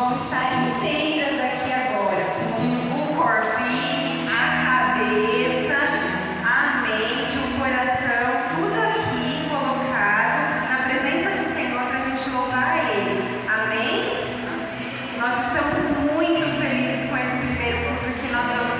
vão estar inteiras aqui agora, com o corpinho, a cabeça, a mente, o coração, tudo aqui colocado na presença do Senhor para a gente louvar a Ele. Amém? Nós estamos muito felizes com esse primeiro culto que nós vamos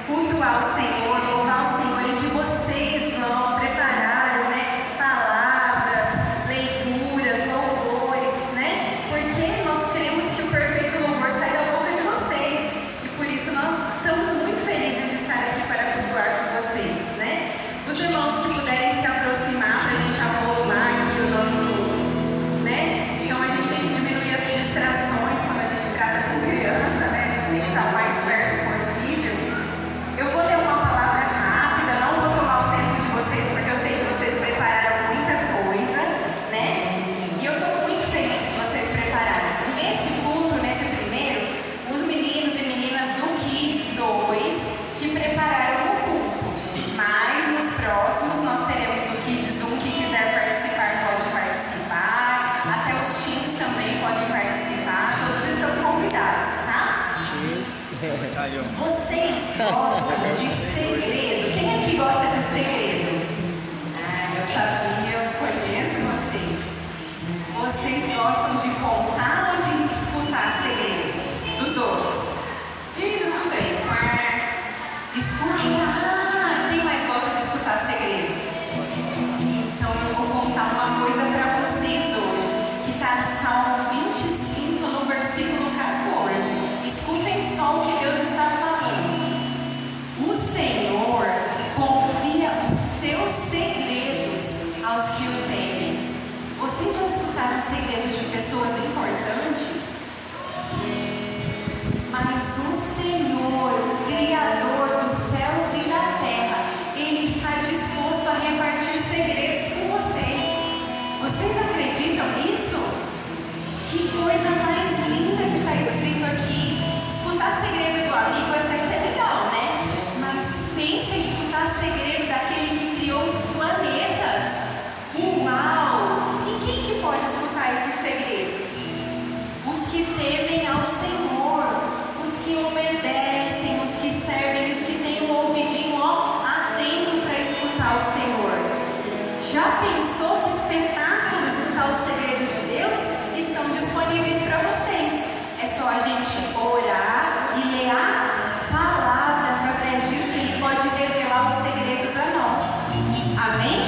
cultuar o Senhor, louvar o Senhor, e que vocês vão preparar, né, palavras, leituras, louvores, né? Porque nós queremos que o perfeito louvor saia da boca de vocês. E por isso nós estamos muito felizes de estar aqui para cultuar com vocês, né? Os irmãos que puderem se aproximar para a gente avolumar aqui o nosso culto, né? Então a gente tem que diminuir as distrações quando a gente trata com criança, né? A gente tem que estar o mais perto possível. Eu vou ler uma palavra rápida, não vou tomar o tempo de vocês, porque eu sei que vocês prepararam muita coisa, né? E eu estou muito feliz que vocês prepararam. Nesse culto, nesse primeiro, os meninos e meninas do Kids 2 que prepararam o culto. Mas nos próximos nós teremos o Kids 1, que quiser participar pode participar. Até os teens também podem participar. Todos estão convidados, tá? Vocês gostam de segredo? Quem aqui gosta de segredo? Ah, eu sabia, eu conheço vocês. Vocês gostam de contar ou de escutar segredo dos outros? Ih, não escutei. Escutar. Quem mais gosta de escutar segredo? Então eu vou contar uma coisa para vocês hoje, que está no Salmo 25, no versículo 14. Escutem só o que Deus está falando. O Senhor confia os seus segredos aos que o temem. Vocês já escutaram segredos de pessoas importantes? Mas o Senhor, o Criador dos céus e da terra, Ele está disposto a repartir segredos com vocês. Vocês acreditam nisso? Que coisa mais linda que está escrito aqui. Escutar segredo do amigo até que é legal, né? Mas pensa em escutar segredo daquele que criou os planetas. Uau! E quem que pode escutar esses segredos? Os que temem ao Senhor, os que obedecem, os que servem, os que têm um ouvidinho atento para escutar o Senhor. Já pensou que espetáculo escutar os segredos de Deus? Estão disponíveis para vocês. É só a gente orar e ler a palavra. Através disso Ele pode revelar os segredos a nós. Amém?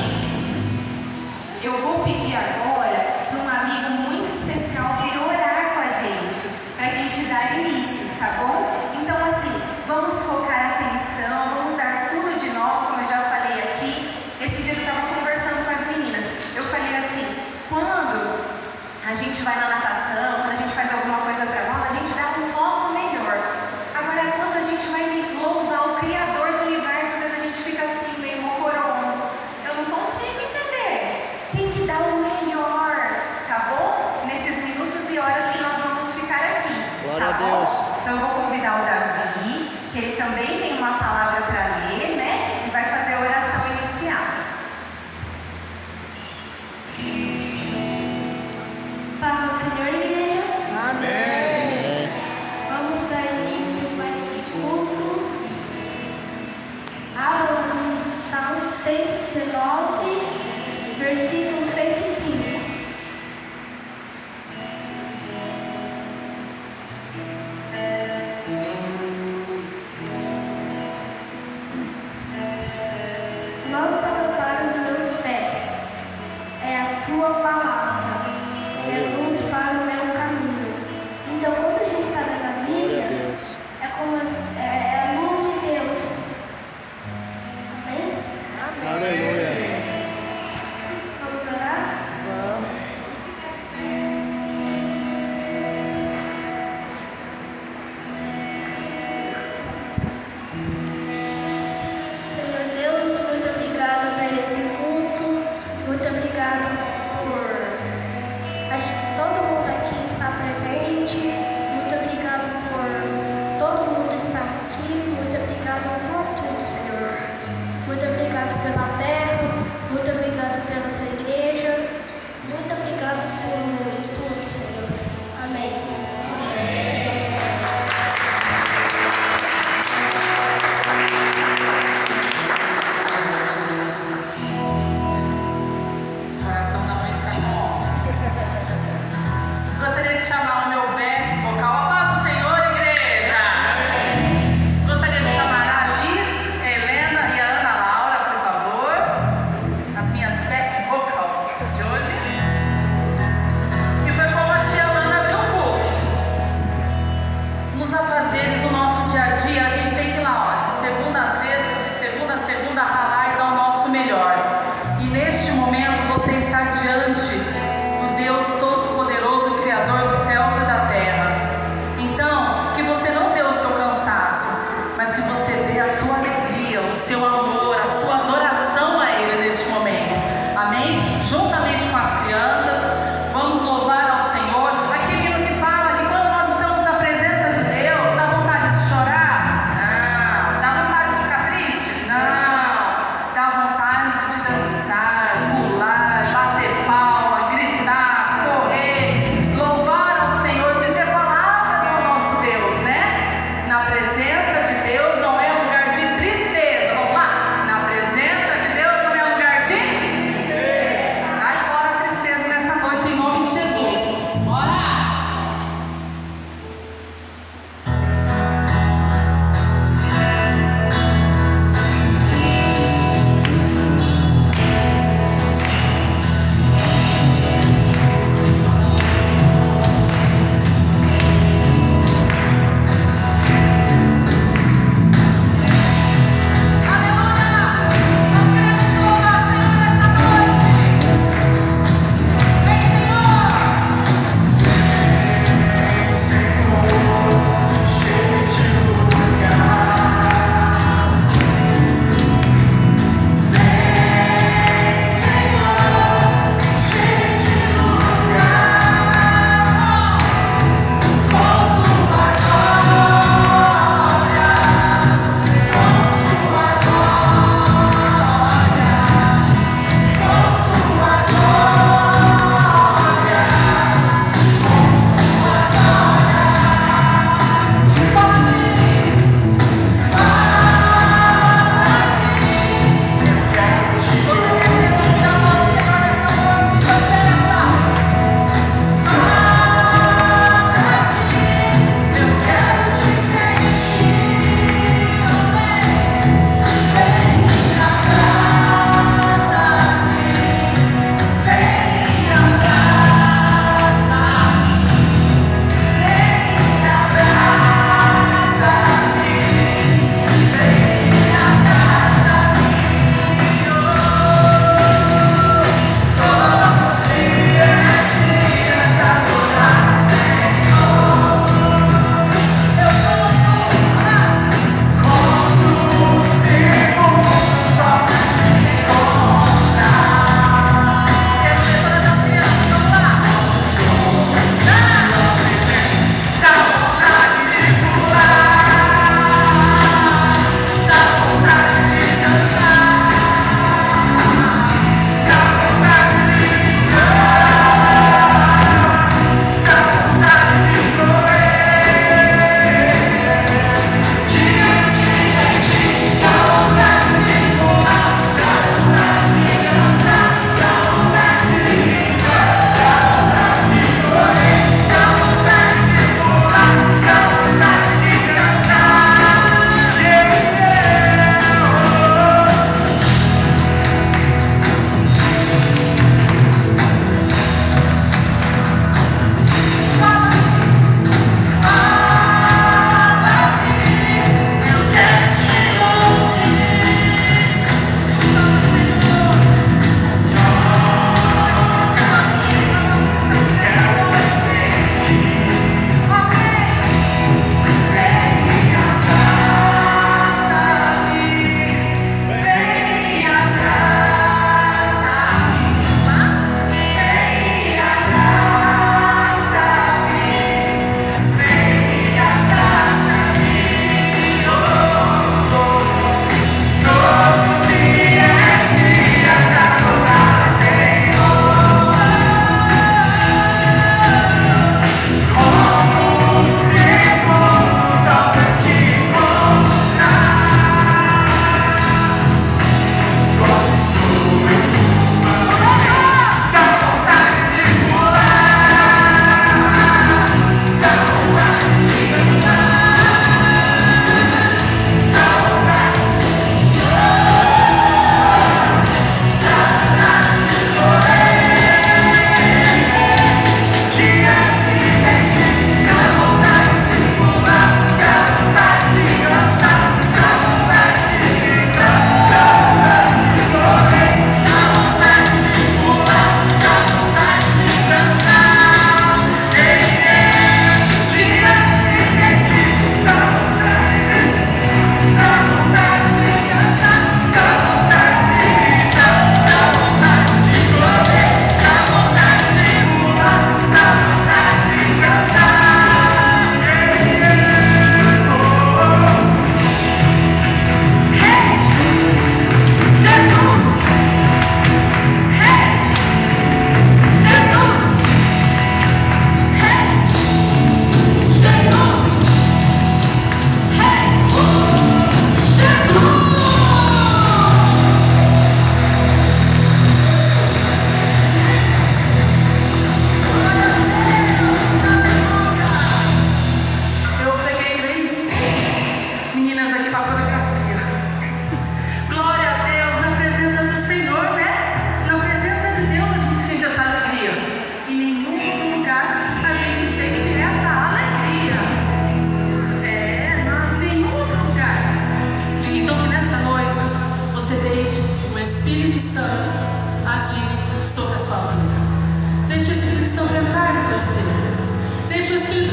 Eu vou pedir agora para um amigo muito especial vir orar com a gente, para a gente dar início, tá bom? Então assim, vamos focar a atenção, vamos dar tudo de nós, como eu já falei aqui. Esses dias eu estava conversando com as meninas. Eu falei assim, quando a gente vai na natação, quando a gente faz alguma coisa para nós, a gente dá o nosso melhor. Agora, quando a gente vai louvar o Criador do universo, às vezes a gente fica assim, meio mocorão. Eu não consigo entender. Tem que dar o melhor, tá bom? Nesses minutos e horas que nós vamos ficar aqui. Glória tá a Deus. Bom? Então eu vou convidar o Davi, que ele também tem uma palavra para ler, né? E vai fazer a oração inicial. Paz ao Senhor, igreja. Amém. Vamos dar início a esse culto. Abra no Salmo 119, versículo 105.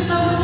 Thank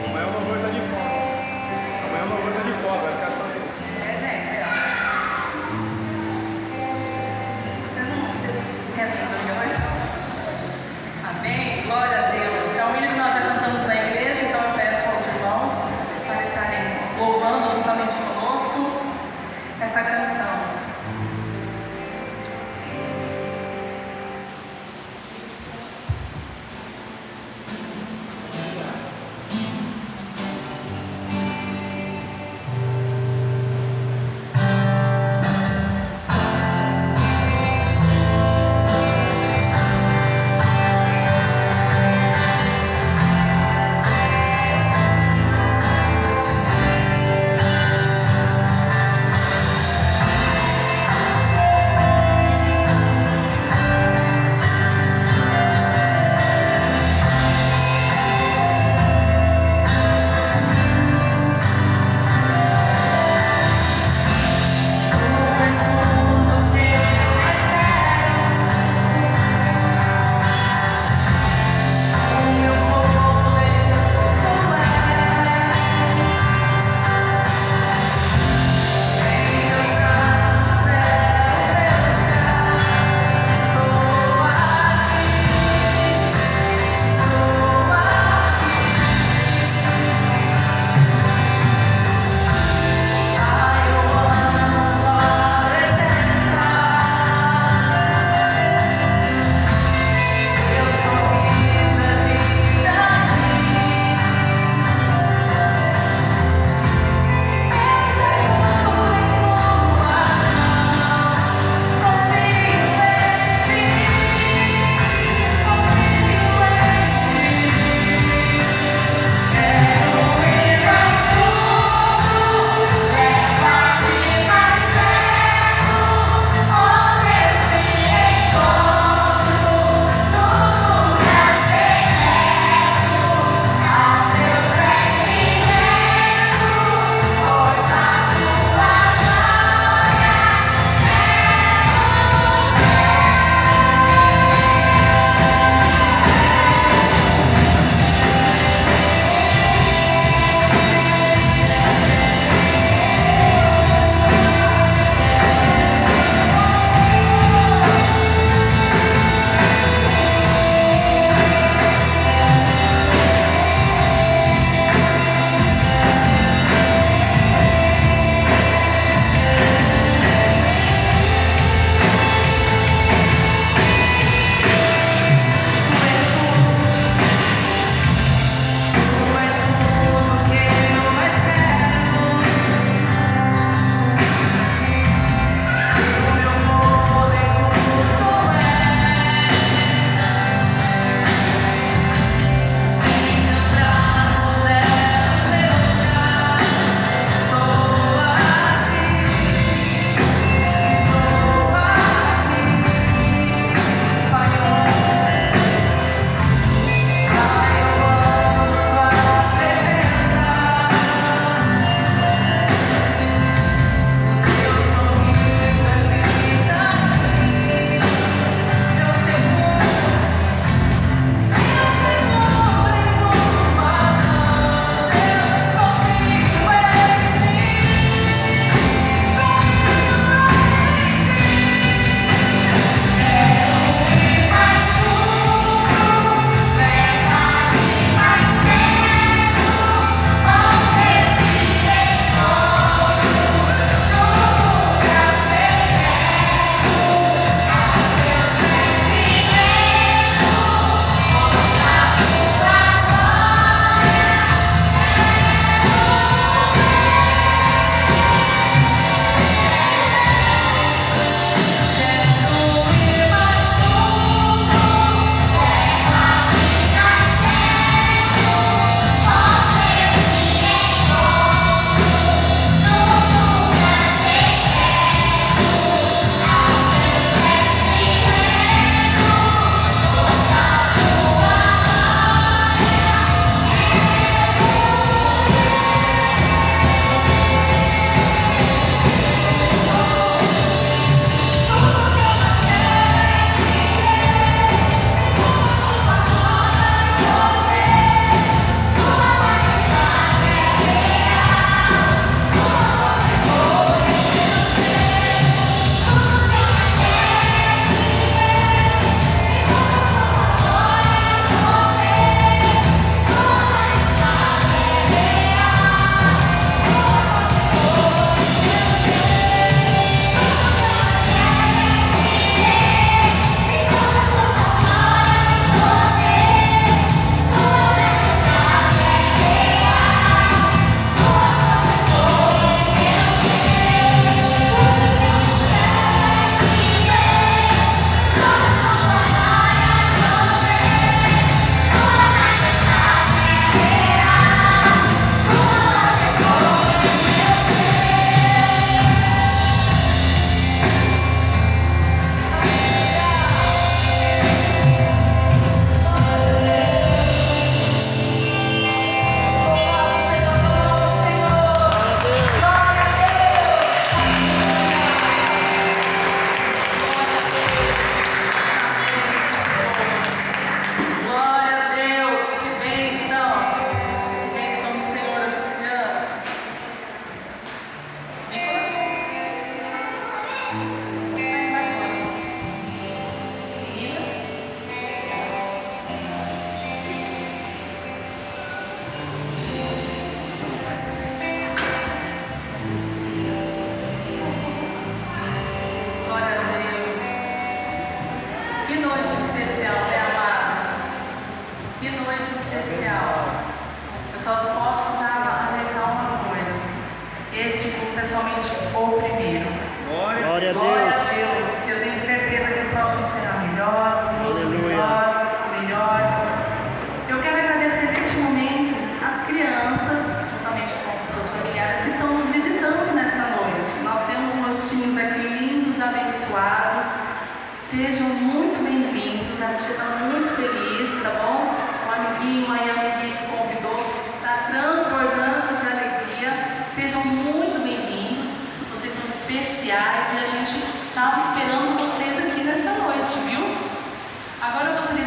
Amanhã o louvor tá de folga. Amanhã o louvor tá de folga, vai ficar só aí. Gente, vocês querem dormir hoje? Amém? Glória a Deus. É o hino que nós já cantamos na igreja, então eu peço aos irmãos para estarem louvando juntamente conosco esta canção.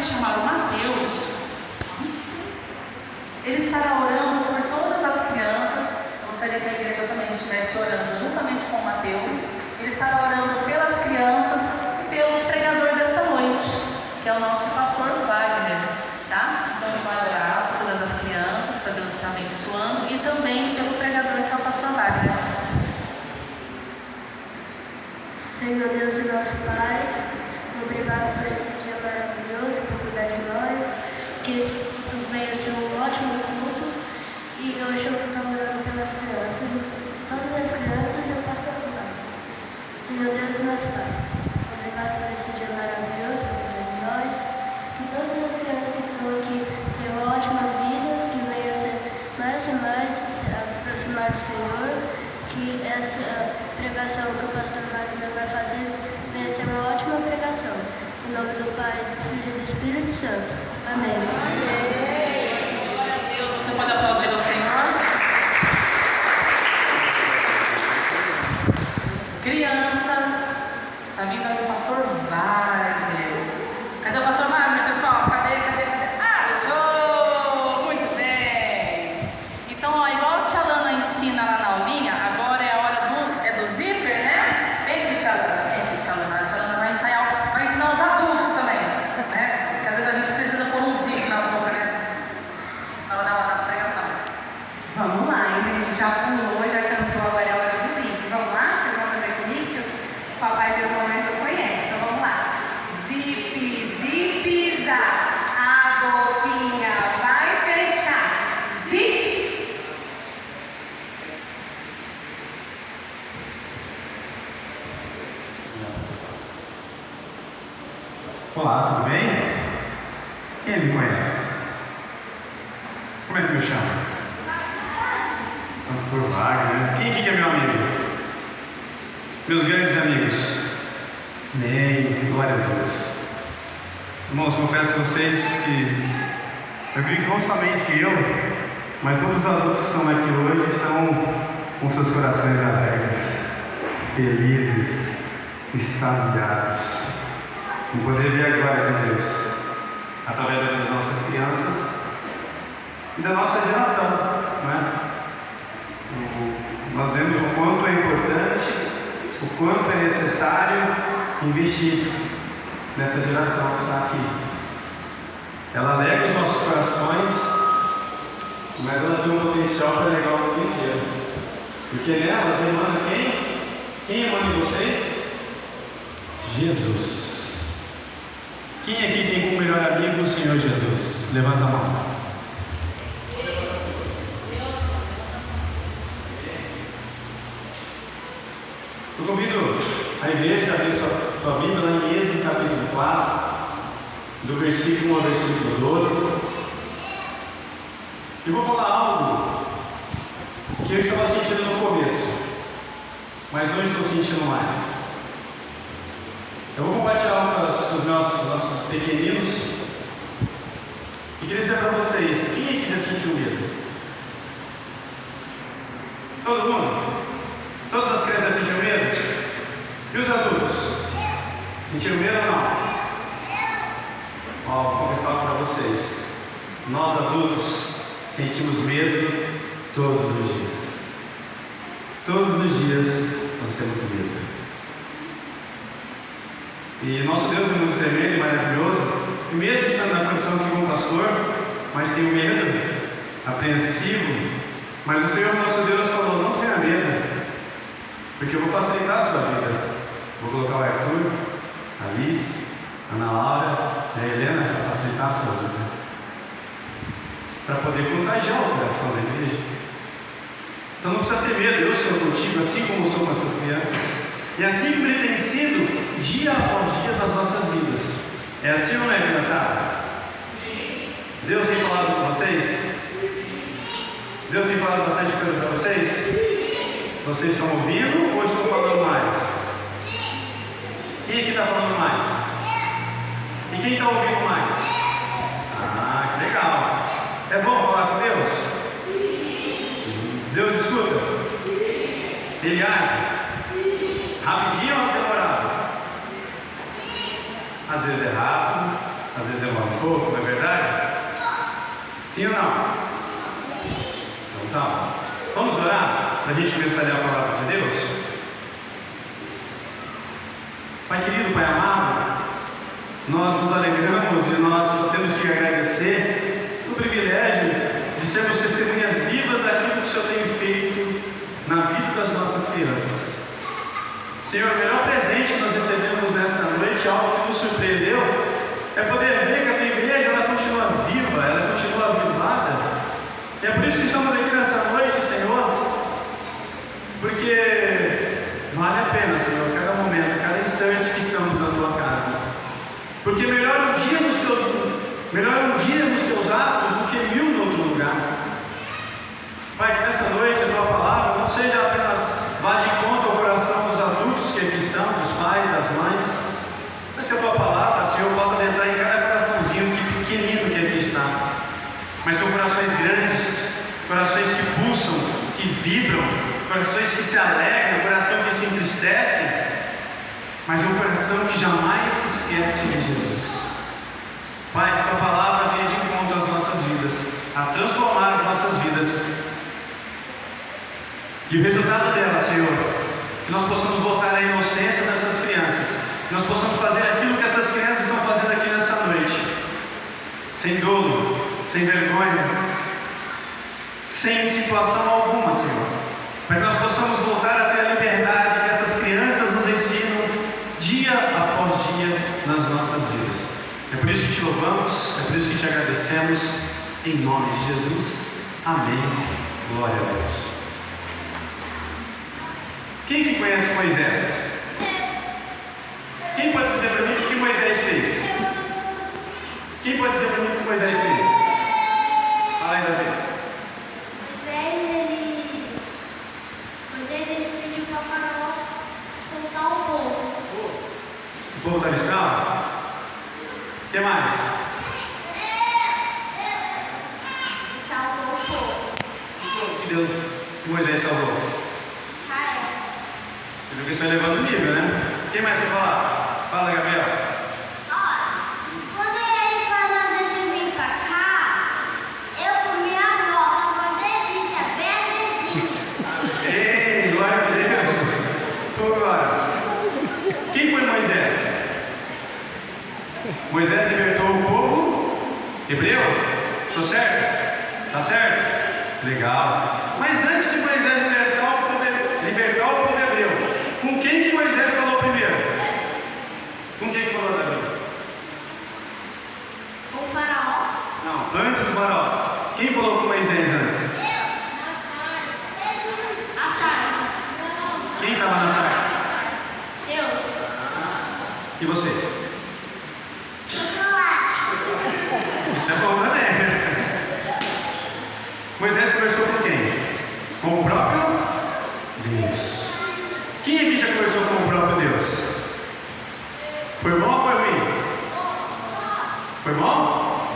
gente chamar o Mateus, ele estará orando por todas as crianças. Eu gostaria que a igreja também estivesse orando juntamente com o Mateus. Ele estará orando pelas crianças e pelo pregador desta noite, que é o nosso pastor Wagner, tá? Então ele vai orar por todas as crianças, para Deus estar abençoando, e também pelo pregador, que é o pastor Wagner. Senhor Deus e nosso Pai, obrigado por esse dia maravilhoso, por cuidar de nós, que esse culto venha ser um ótimo culto. E hoje eu estou orando pelas crianças, todas as crianças e o pastor Wagner. Senhor Deus e nosso Pai, obrigado por esse dia maravilhoso, por cuidar de nós, que todas as crianças que estão aqui tenham uma ótima vida, que venha ser mais e mais se aproximar do Senhor, que essa pregação que o pastor Wagner vai fazer venha ser uma ótima pregação. Em nome do Pai, do Filho e do Espírito Santo. Amém. Glória a Deus. Você pode aplaudir ao Senhor? Crianças, está vindo aí o pastor Wagner. Cadê o pastor Wagner, pessoal? Cadê? Achou! Muito bem. Então, ó, igual a tia Lana ensina lá na aulinha, agora é a hora do zíper, né? Vem aqui, tia Lana. Vem aqui, tia Lana. A tia Lana vai ensinar os adultos também, né? Porque às vezes a gente precisa pôr um zíper na boca, né? Na hora da pregação. Vamos lá, hein? A gente já pulou, já cantou, agora é a hora do zip. Vamos lá? Vocês vão fazer comigo? Que os papais e as mamães não conhecem. Então vamos lá. Zip, zip, zap. A boquinha vai fechar. Zip. Olá, tudo bem? Quem me conhece? Como é que me chama? Pastor Wagner. Quem aqui que é meu amigo? Meus grandes amigos. Amém. Glória a Deus. Irmãos, confesso a vocês que eu creio que não somente eu, mas todos os adultos que estão aqui hoje estão com seus corações alegres, felizes, extasiados, em poder ver a glória de Deus através das nossas crianças e da nossa geração, né? Nós vemos o quanto é importante, o quanto é necessário investir nessa geração que está aqui. Ela alegra os nossos corações, mas elas têm um potencial para alegar o mundo inteiro, porque nelas emana quem? Quem emana em vocês? Jesus. Quem aqui tem como melhor amigo o Senhor Jesus? Levanta a mão. Eu convido a igreja a abrir sua Bíblia lá em Êxodo capítulo 4, do versículo 1 ao versículo 12. Eu vou falar algo que eu estava sentindo no começo, mas não estou sentindo mais. Eu vou compartilhar algo com os nossos pequeninos e queria dizer para vocês: quem aqui já sentiu medo? Todo mundo? Todas as crianças já sentiram medo? E os adultos? Sentiram medo ou não? Ó, vou confessar algo para vocês: nós adultos sentimos medo todos os dias. Todos os dias nós temos medo. E nosso Deus é muito tremendo e maravilhoso, e mesmo estando na condição de um pastor, mas tenho medo, apreensivo, mas o Senhor nosso Deus falou: não tenha medo, porque eu vou facilitar a sua vida. Vou colocar o Arthur, a Liz, a Ana Laura e a Helena para facilitar a sua vida, para poder contagiar o coração da igreja. Então não precisa ter medo, eu sou contigo, assim como eu sou com essas crianças. E assim como Ele tem sido dia após dia das nossas vidas. É assim ou não é, criançada? Deus tem falado com vocês? Deus tem falado bastante coisa para vocês? Vocês estão ouvindo ou estão falando mais? Quem aqui está falando mais? E quem está ouvindo mais? Ah, que legal! É bom falar com Deus? Deus escuta? Ele age? Rapidinho ou demorado? Às vezes é rápido, às vezes demora. um pouco, não é verdade? Sim ou não? Então tá. Vamos orar para a gente começar a ler a palavra de Deus? Pai querido, Pai amado, nós nos alegramos e nós só temos que agradecer o privilégio de sermos testemunhas vivas daquilo que o Senhor tem feito na vida das nossas crianças. Senhor, o melhor presente que nós recebemos nessa noite, algo que nos surpreendeu, é poder ver que a tua igreja ela continua viva, ela continua avivada. E é por isso que estamos aqui nessa noite, Senhor, porque vale a pena, Senhor, cada momento, cada instante que estamos na tua casa. Porque melhor um dia nos teus atos do que 1000 no outro lugar. Pai, que nessa noite a tua palavra não seja apenas vá de encontro ao coração dos adultos que aqui estão, dos pais, das mães, mas que a tua palavra, Senhor, possa entrar em cada coraçãozinho pequenino que aqui está. Mas são corações grandes, corações que pulsam, que vibram, corações que se alegram, coração que se entristecem, mas é um coração que jamais se esquece de Jesus. Pai, que a tua palavra venha de encontro às nossas vidas, a transformar as nossas vidas. E o resultado dela, Senhor, que nós possamos voltar à inocência dessas crianças, que nós possamos fazer aquilo que essas crianças estão fazendo aqui nessa noite, sem dolo, sem vergonha, sem situação alguma, Senhor, para que nós possamos voltar a ter a liberdade que essas crianças nos ensinam dia após dia nas nossas vidas. É por isso que te louvamos, é por isso que te agradecemos, em nome de Jesus. Amém. Glória a Deus. Quem que conhece Moisés? Quem pode dizer para mim o que Moisés fez? Quem pode dizer para mim o que Moisés fez? Fala aí, Davi. Moisés ele pediu para o faraó soltar o povo. O povo está escravo? O que mais? E salvou o povo. Que Deus, que Moisés salvou? Israel. Você viu que está elevando o nível, né? Quem mais quer falar? Fala, Gabriel. Quando ele falou assim, vim pra cá, eu comi a bola, uma delícia, bem azezinha. Ei, glória a Deus. Pô, glória. Quem foi Moisés? Moisés libertou o povo hebreu? Estou certo? Tá certo? Legal. Mas antes de Moisés libertar o povo hebreu, com quem que Moisés falou primeiro? Com quem que falou, Davi? O faraó. Não, antes do faraó. Quem falou com Moisés antes? A sarça. Quem estava na sarça? Deus. E você? Chocolate. Isso é bom também. Moisés conversou com quem? Com o próprio Deus. Quem aqui já conversou com o próprio Deus? Foi bom ou foi ruim? Foi bom?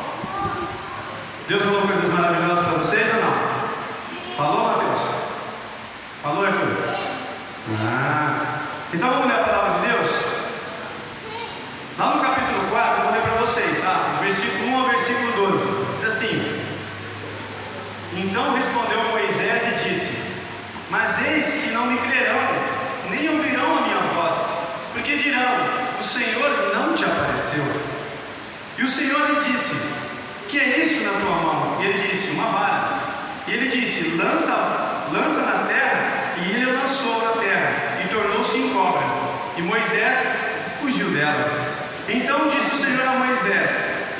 Deus falou coisas maravilhosas para vocês ou não? Falou, Mateus? Falou, Arthur? Então vamos ler a palavra de Deus? Lá no capítulo 4, eu vou ler para vocês, tá? Do versículo 1 ao versículo 12. Diz assim: Então respondeu Moisés e disse: Mas eis que não me crerão, nem ouvirão a minha voz, porque dirão: O Senhor não te apareceu. E o Senhor lhe disse: Que é isso na tua mão? E ele disse: Uma vara. E ele disse: Lança na terra. E ele lançou na terra, e tornou-se em cobra. E Moisés fugiu dela. Então disse o Senhor a Moisés: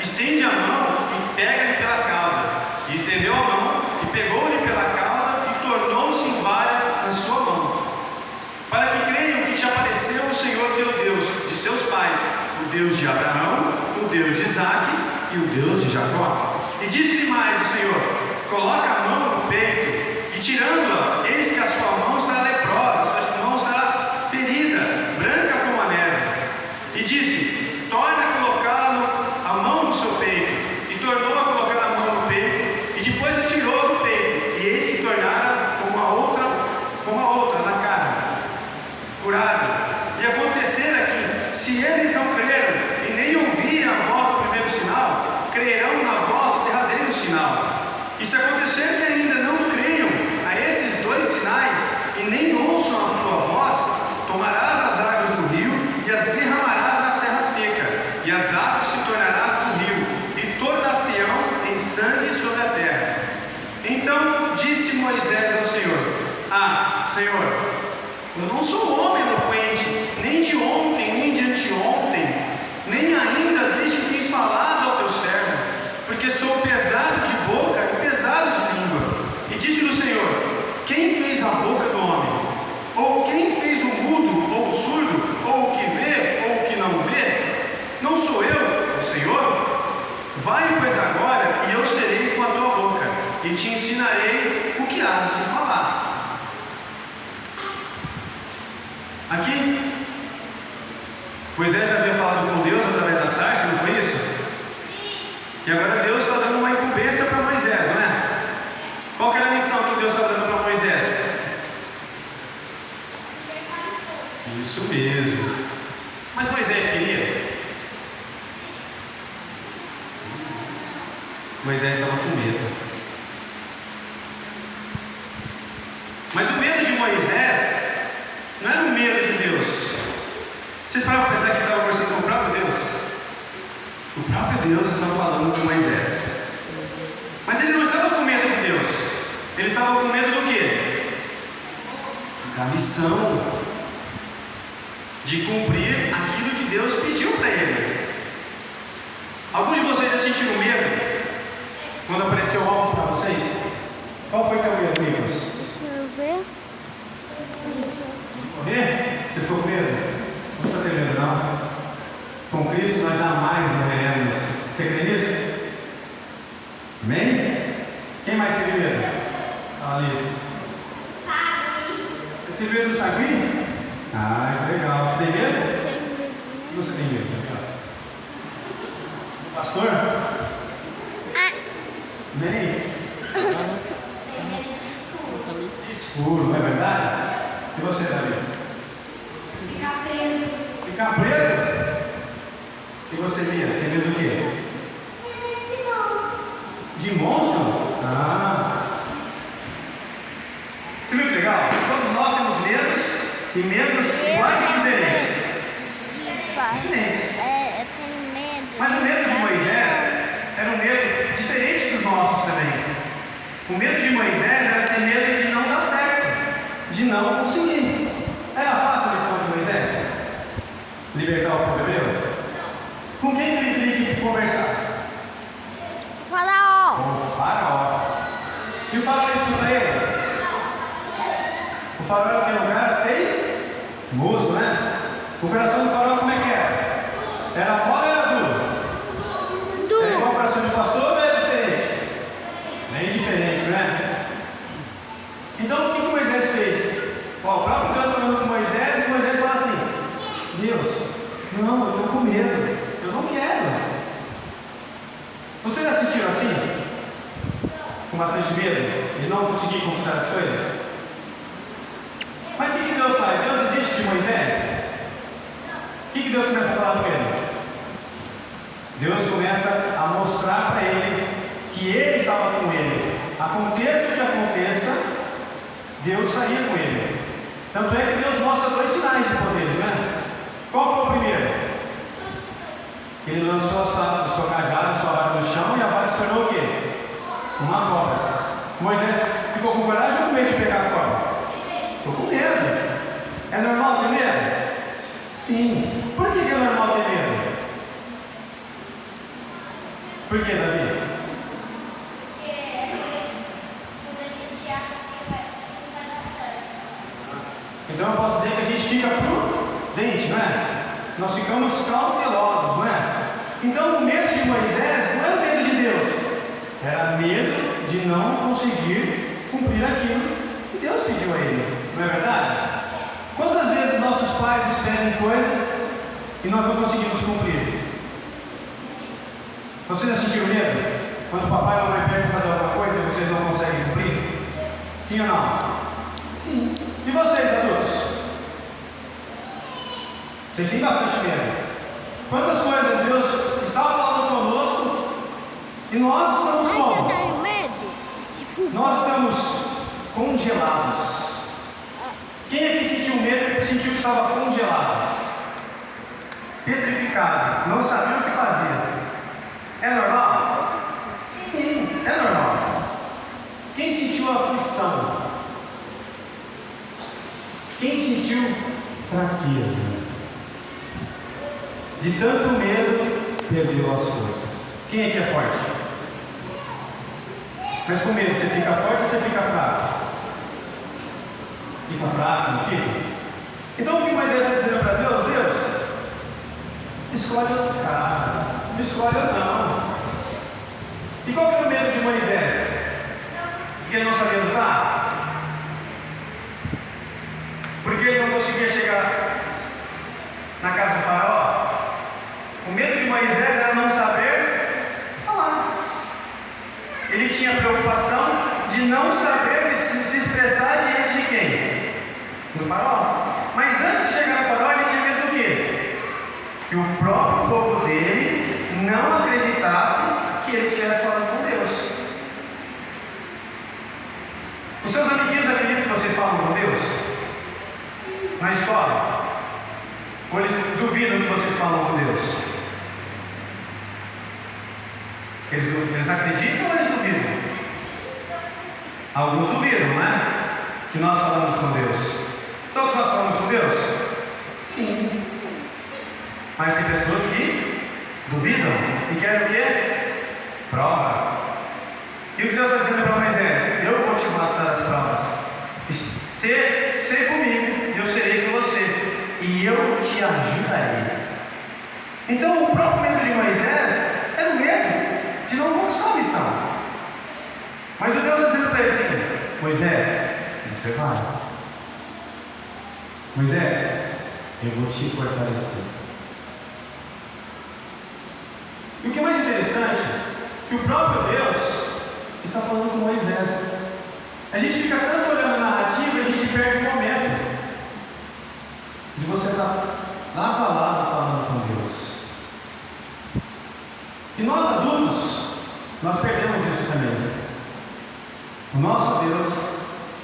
Estende a mão e pega-lhe pela cauda. E estendeu a mão, e pegou-lhe pela cauda, e tornou-se em vara na sua mão, para que creiam que te apareceu o Senhor teu Deus, de seus pais, o Deus de Abraão, o Deus de Isaque e o Deus de Jacó. E disse-lhe mais o Senhor: Coloca a mão no peito, e tirando-a, eis que a sua mão está leprosa, a sua mão está ferida, branca como a neve. E disse: Torna a colocá-la a mão no seu peito. E tornou a colocar a mão no peito, e depois a tirou do peito, e eis que tornara como a outra na carne, curada. E acontecerá que, se eles não creram e nem ouvirem a voz do primeiro sinal, pois, agora, e eu serei com a tua boca, e te ensinarei o que há de se falar. Aqui, Moisés já havia falado com Deus através da sarça, não foi isso? E agora Deus está dando uma incumbência para Moisés, não é? Qual que era a missão que Deus está dando para Moisés? Isso mesmo. Mas Moisés queria? Moisés estava com medo. Mas o medo de Moisés não era o medo de Deus. Vocês pararam para pensar que ele estava conversando com o próprio Deus? O próprio Deus estava falando com Moisés. Mas ele não estava com medo de Deus. Ele estava com medo do quê? Da missão. De cumprir aquilo que Deus pediu para ele. Alguns de vocês já sentiram medo quando apareceu algo para vocês? Qual foi o teu medo, Nicolas? Deixa eu ver. Correr? Você ficou com medo? Não precisa ter medo, não. Com Cristo nós jamais morreremos. Você crê nisso? Amém? Quem mais teve medo? Fala isso. Você teve medo do sagui? Ah, que legal. Você tem medo? Você tem medo? Pastor? Amém? Escuro, não é verdade? E você, Davi? Ficar preso. Ficar preso? E você, Lia? Você tem medo do quê? De monstro? Ah! Você viu que legal? Todos nós temos medos e medos iguais e diferentes. Diferentes. Eu tenho medo. Mas o medo de Moisés era um medo diferente dos nossos também. O medo de Moisés era ter medo de não dar certo, de não conseguir. Era fácil a missão de Moisés? Libertar o povo hebreu? Com quem ele teria que conversar? Faraó. Com o faraó. E o faraó escuta ele? O faraó tem um cara teimoso, né? O coração do faraó como é que era? Era mole ou era duro? Era igual o coração de pastor ou é diferente? Bem diferente, né? Então o que Moisés fez? O próprio Deus falando com Moisés, e Moisés fala assim: Deus, não, eu estou com medo, eu não quero. Vocês já se sentiram assim? Com bastante medo de não conseguir conquistar as coisas? Mas o que Deus faz? Deus existe de Moisés? O que Deus começa a falar com ele? Deus começa a mostrar para ele que ele estava com ele. Aconteça o que aconteça, Deus saía com ele. Tanto é que Deus mostra dois sinais de poder, né? Qual foi o primeiro? Ele lançou a sua cajada, a sua vara no chão, e a vara se tornou o quê? Uma cobra. Moisés ficou com coragem ou com medo de pegar a cobra? Ficou com medo. É normal ter medo? Sim. Por que é normal ter medo? Por que, Davi? Então eu posso dizer que a gente fica prudente, não é? Nós ficamos cautelosos, não é? Então o medo de Moisés não era medo de Deus, era medo de não conseguir cumprir aquilo que Deus pediu a ele, não é verdade? Quantas vezes nossos pais nos pedem coisas e nós não conseguimos cumprir? Vocês já sentiram medo? Quando o papai ou a mãe pedem para fazer alguma coisa e vocês não conseguem cumprir? Sim ou não? Sim. E vocês, adultos? Vocês têm bastante medo. Quantas coisas Deus estava falando conosco e nós estamos como? Eu tenho medo. Nós estamos congelados. Quem aqui sentiu medo e sentiu que estava congelado? Petrificado, não sabia o que fazer. É normal? Sim, é normal. Quem sentiu aflição? Quem sentiu fraqueza? De tanto medo, perdeu as forças. Quem aqui é forte? Mas com medo, você fica forte ou você fica fraco? Fica fraco, não fica? Então o que Moisés está dizendo para Deus? Deus, escolhe outro cara. Não escolhe eu não. E qual que era o medo de Moisés? Porque ele não sabia lutar? Porque ele não conseguia chegar na casa do faraó? O medo de Moisés era não saber falar. Ele tinha preocupação de não saber se expressar diante de quem? Do faraó. Mas antes de chegar no faraó, ele tinha medo do quê? Que o próprio povo dele não acreditasse que ele tivesse falado com Deus. Os seus amiguinhos acreditam que vocês falam com Deus? Na escola? Ou eles duvidam que vocês falam com Deus? Eles acreditam ou eles duvidam? Alguns duvidam, né? Que nós falamos com Deus. Todos nós falamos com Deus? Sim. Mas tem pessoas que duvidam e querem o quê? Prova. E o que Deus está dizendo para Moisés? Eu vou te mostrar as provas. Ser comigo, eu serei com você. E eu te ajudarei. Então o próprio medo de Moisés era o medo de não conquistar a missão. Mas o Deus está dizendo para ele assim: Moisés, você vai. Moisés, eu vou te fortalecer. E o que é mais interessante, que o próprio Deus está falando com Moisés. A gente fica tanto olhando a narrativa e a gente perde o momento de você estar lado a lado falando com Deus. E nós adultos, nós perdemos isso também. O nosso Deus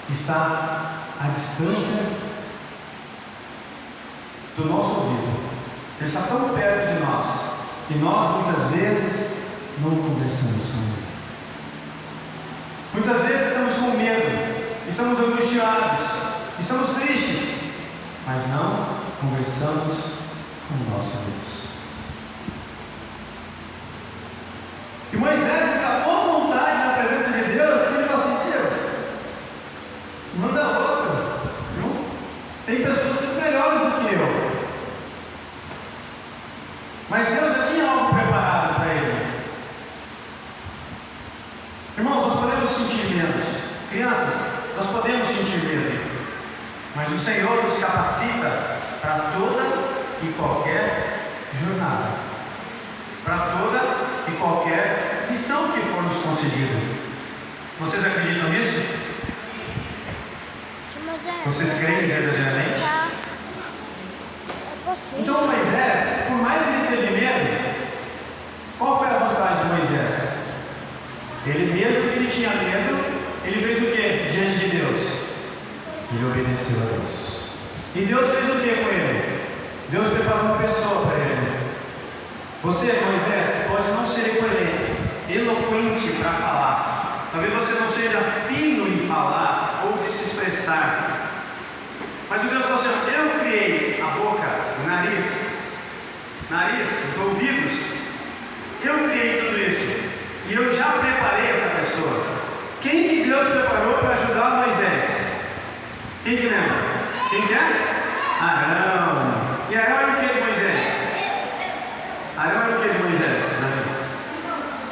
está à distância do nosso ouvido. Ele está tão perto de nós e nós muitas vezes não conversamos com Ele. Muitas vezes estamos com medo, estamos angustiados, estamos tristes, mas não conversamos com o nosso Deus. E Moisés está com vontade na presença de Deus, que ele fala assim: Deus, manda outro, viu? Tem pessoas muito melhores do que eu. Mas Deus já tinha algo preparado para ele. Irmãos, nós podemos sentir medo. Crianças, nós podemos sentir medo. Mas o Senhor nos capacita para toda e qualquer jornada, para toda e qualquer missão que for nos concedida. Vocês acreditam nisso? Vocês creem verdadeiramente? Então Moisés, por mais que ele teve medo, qual foi a vantagem de Moisés? Ele, mesmo que ele tinha medo, ele fez o que diante de Deus? Ele obedeceu a Deus. E Deus fez o que com ele? Deus preparou uma pessoa para ele. Você, Moisés, pode não ser eloquente para falar. Talvez você não seja fino em falar ou de se expressar. Mas o Deus falou assim: eu criei a boca, o nariz, os ouvidos. Eu criei tudo isso. E eu já preparei essa pessoa. Quem que Deus preparou para ajudar Moisés? Quem que lembra? Quem que é? Arão. E Arão era o que de Moisés? Arão era o que de Moisés?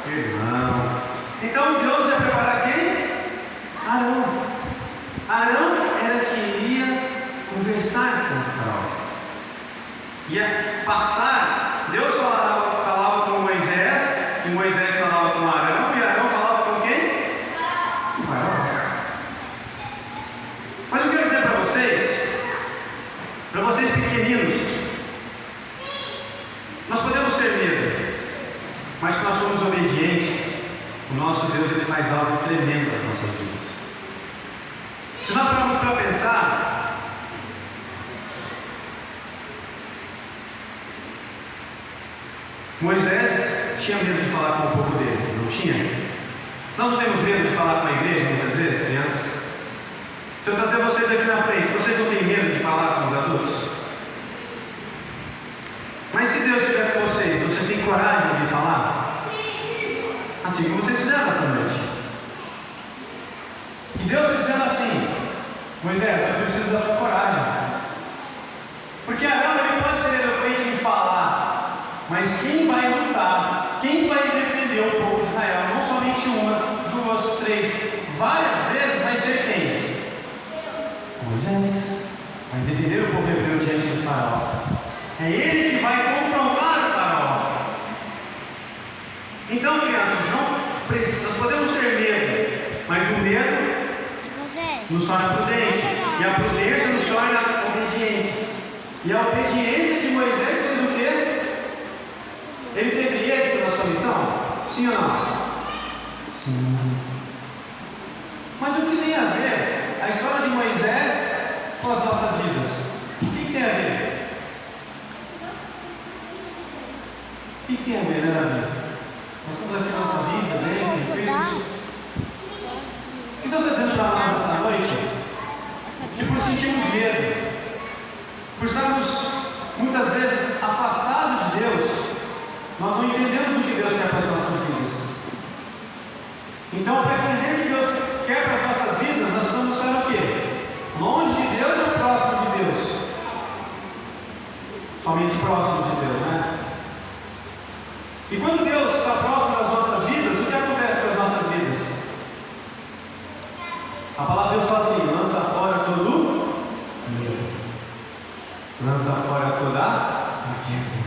Irmão. Então Deus ia preparar quem? Arão. Arão era quem iria conversar com o faraó. Ia passar. Deus falava com Moisés, e Moisés falava com Arão, e Arão falava com quem? Com o faraó. Mas eu quero dizer para vocês pequeninos, nós podemos ter medo, mas se nós somos obedientes, o nosso Deus ele faz algo tremendo nas nossas vidas. Se nós pararmos para pensar, Moisés tinha medo de falar com o povo dele, não tinha? Nós não temos medo de falar com a igreja muitas vezes, crianças? Se eu trazer vocês aqui na frente, vocês não têm medo de falar com os adultos? Mas se Deus estiver com vocês têm coragem de falar? Assim como vocês fizeram essa noite. E Deus está dizendo assim: Moisés, eu preciso da tua coragem. Porque Arão ele pode ser eloquente em falar, mas quem vai lutar, quem vai defender o povo de Israel, não somente defender o povo hebreu diante do faraó. É ele que vai confrontar o faraó. Então, crianças, nós podemos ter medo, mas o medo nos torna prudentes, e a prudência nos torna obedientes. E a obediência de Moisés fez o quê? Ele teve êxito na sua missão? Sim ou não? Sim. Mas o que tem a ver a história de Moisés com as nossas vidas? O que tem a ver? O que tem a ver, né, Davi? Nós estamos aqui na nossa vida, bem, tranquilos. O que Deus está dizendo para nós essa noite? Que por sentirmos medo, por estarmos muitas vezes afastados de Deus, nós não entendemos o que Deus quer para as nossas vidas. Então, para entender o que Deus quer para as nossas vidas, nós precisamos estar o quê? Longe de Deus ou próximo de Deus? Somente próximo de Deus, né? E quando Deus está próximo das nossas vidas, o que acontece com as nossas vidas? A palavra de Deus fala assim: lança fora todo medo, lança fora toda riqueza,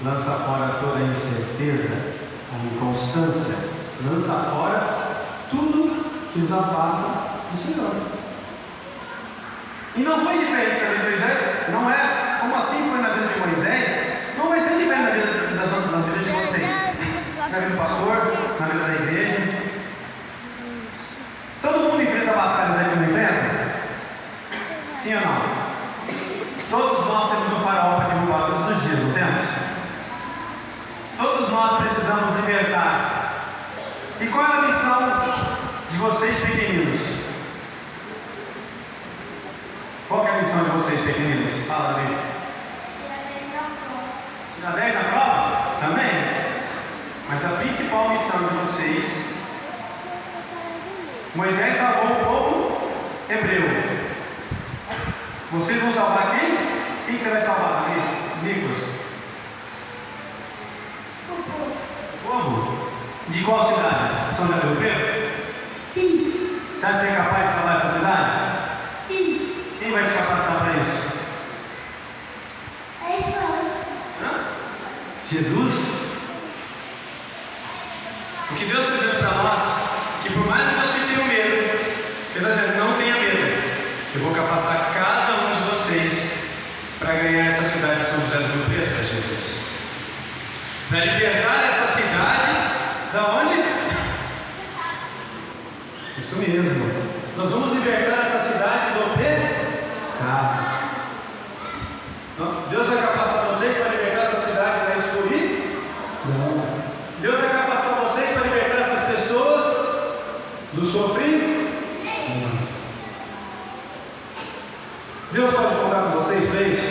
lança fora toda incerteza, a inconstância, lança fora tudo que nos afasta do Senhor. E não foi diferente na vida de Moisés, não é como assim foi na vida de Moisés, não vai ser diferente na vida de vocês, na vida do pastor, na vida da igreja. Todo mundo enfrenta batalhas aí que não enfrenta? Sim ou não? Todos nós temos um faraó para derrubar todos os dias, não temos? Todos nós precisamos libertar. E qual é a missão de vocês pequeninos? Qual é a missão de vocês pequeninos? Fala, Davi. Tirar 10 na prova? Também? Mas a principal missão de vocês, Moisés salvou o povo hebreu. Vocês vão salvar quem? Quem você vai salvar, Davi? Nicolas? O povo. De qual cidade? São José do Pedro? Sim. Você acha que é capaz de salvar essa cidade? Sim. Quem vai te capacitar para isso? É Hã? Jesus? O que Deus está dizendo para nós, que por mais que você tenha medo, Ele está dizendo: não tenha medo, eu vou capacitar cada um de vocês para ganhar essa cidade de São José do Rio Preto, Jesus. Para libertar essa cidade, da onde? Isso mesmo. Nós vamos libertar essa cidade do pecado. Deus vai capacitar vocês para libertar essa cidade da escuridão? Não. Deus vai capacitar vocês para libertar essas pessoas do sofrimento? Não. Deus pode contar com vocês para isso?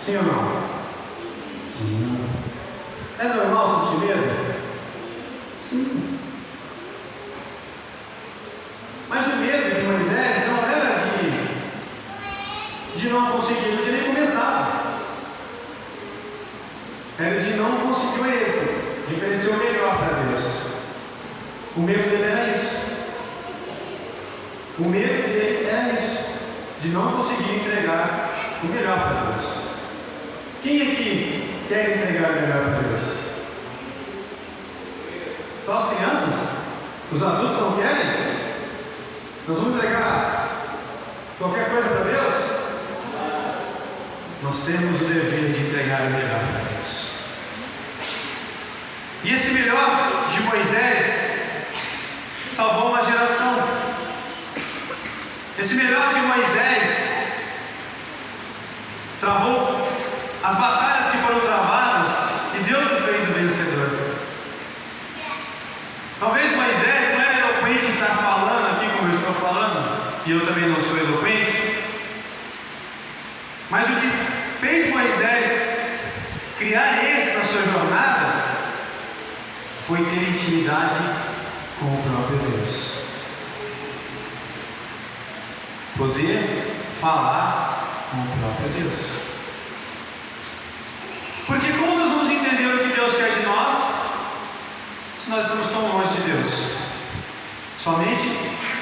Sim ou não? Sim. É normal sentir medo? Sim. Mas o medo de Moisés não era de não conseguir, não tinha nem começado. Era de não conseguir o êxito, de oferecer o melhor para Deus. O medo dele era isso. O medo dele era isso, de não conseguir entregar o melhor para Deus. Quem aqui quer entregar o melhor para Deus? Só as crianças? Os adultos não querem? Nós vamos entregar qualquer coisa para Deus? Nós temos o dever de entregar o melhor para Deus. E esse melhor de Moisés salvou uma geração. Esse melhor de Moisés travou as batalhas que foram travadas e Deus o fez o vencedor. Talvez Moisés não era eloquente estar falando aqui como eu estou falando, e eu também não sou eloquente, mas o que fez Moisés criar êxito na sua jornada foi ter intimidade com o próprio Deus. Poder falar com o próprio Deus. Porque como nós vamos entender o que Deus quer de nós se nós estamos tão longe de Deus? Somente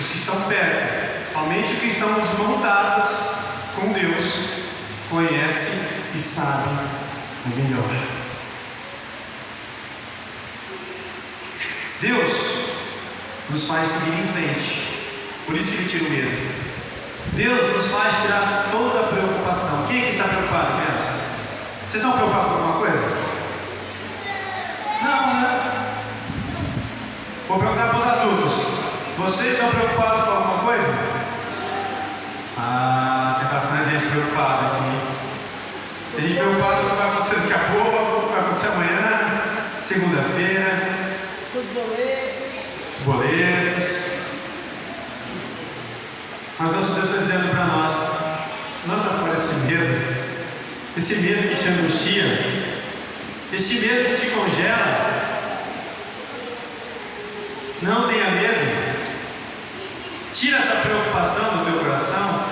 os que estão perto, somente os que estão montados com Deus conhece e sabe o melhor. Deus nos faz seguir em frente. Por isso que Ele tira o medo. Deus nos faz tirar toda a preocupação. Quem aqui está preocupado, criança? Vocês estão preocupados com alguma coisa? Não, né? Vou perguntar para os adultos. Vocês estão preocupados com alguma coisa? Tem bastante gente preocupada aqui. Tem gente preocupada com o que vai acontecer daqui a pouco, com o que vai acontecer amanhã, segunda-feira. Os boletos. Mas nosso Deus está dizendo para nós: lança fora esse medo que te angustia, esse medo que te congela. Não tenha medo. Tira essa preocupação do teu coração.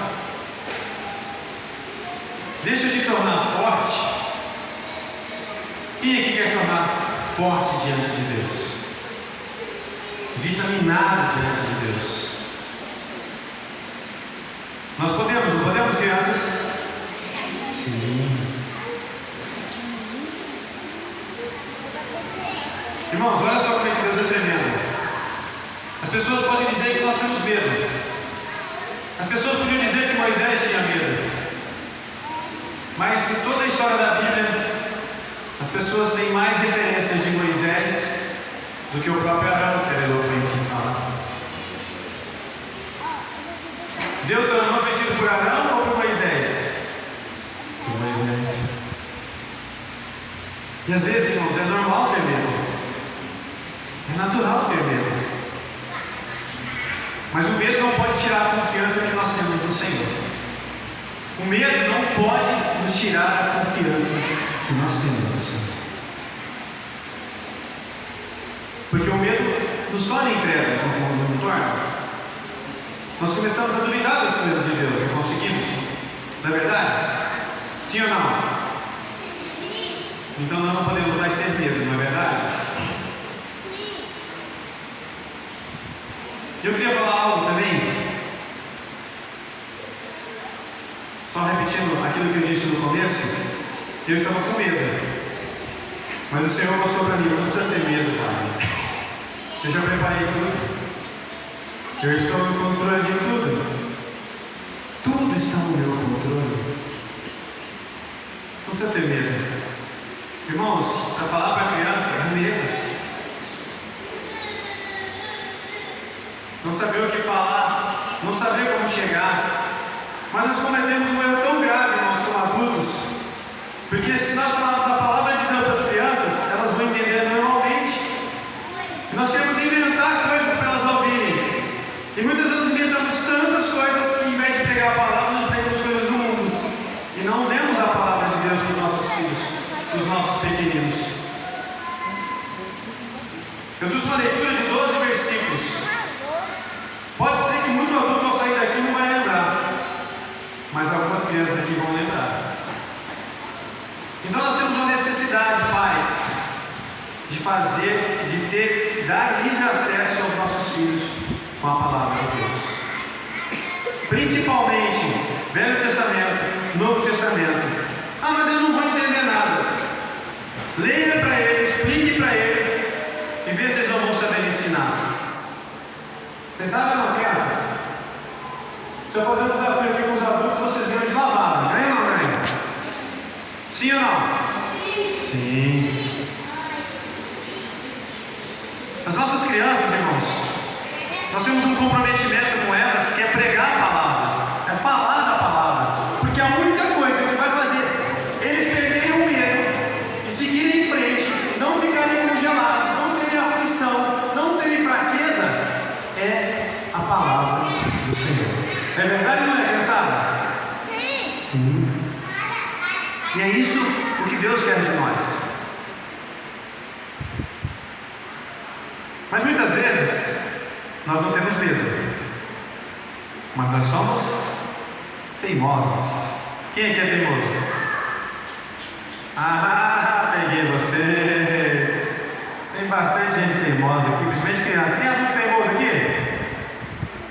Deixa eu te tornar forte. Quem aqui quer tornar forte diante de Deus? Vitaminado diante de Deus. Nós podemos, não podemos, crianças? Sim. Irmãos, olha só como é que Deus é tremendo. As pessoas podem dizer que nós temos medo. As pessoas podiam dizer que Moisés tinha medo. Mas em toda a história da Bíblia, as pessoas têm mais referências de Moisés do que o próprio Arão, que era eloquente em falar. Deuteronômio foi escrito por Arão ou por Moisés? Por Moisés. E às vezes, irmãos, é normal ter medo. É natural ter medo. Mas o medo não pode tirar a confiança que nós temos no Senhor. O medo não pode nos tirar a confiança que nós temos no Senhor. Porque o medo nos torna incrédulos, não torna. Nós começamos a duvidar das coisas de Deus, que conseguimos. Não é verdade? Sim ou não? Sim. Então nós não podemos mais ter medo, não é verdade? Sim. Eu queria falar algo também. Só repetindo aquilo que eu disse no começo. Eu estava com medo. Mas o Senhor mostrou para mim: não precisa ter medo, Pai. Eu já preparei tudo. Eu estou no controle de tudo. Tudo está no meu controle. Não precisa ter medo. Irmãos, para falar para a criança, é medo. Não saber o que falar, não saber como chegar. Mas nós cometemos um erro tão grave, irmãos, como adultos. Porque se nós falarmos a palavra de Deus para as crianças, elas vão entender normalmente. E nós queremos inventar coisas para elas ouvirem. E muitas vezes inventamos tantas coisas que, em vez de pregar a palavra, nós pregamos coisas do mundo. E não demos a palavra de Deus para os nossos filhos, para os nossos pequeninos. Eu trouxe uma leitura de 12 versículos. Pode ser que muito adulto ao sair daqui não vai lembrar, mas algumas crianças aqui vão lembrar. Então nós temos uma necessidade, pais, de dar livre acesso aos nossos filhos com a palavra de Deus. Principalmente Velho Testamento, Novo Testamento. Mas eu não vou entender nada. Leia para ele, explique para ele e vê se eles não vão saber ensinar. Vocês sabem ou não, crianças? Se eu fazer um desafio aqui com os adultos, vocês ganham de lavada, ganham ou não ganham? Sim ou não? Sim. As nossas crianças, irmãos, nós temos um comprometimento com elas que é pregar a palavra, é falar da palavra, porque a única coisa que vai fazer eles perderem o medo e seguirem em frente, não ficarem congelados, não terem aflição, não terem fraqueza, é a palavra do Senhor. É verdade ou não é, criançada? Sim. Sim. E é isso o que Deus quer de nós. Mas muitas vezes nós não temos medo, mas nós somos teimosos. Quem aqui é teimoso? Peguei você. Tem bastante gente teimosa aqui, principalmente criança. Tem adulto teimoso aqui?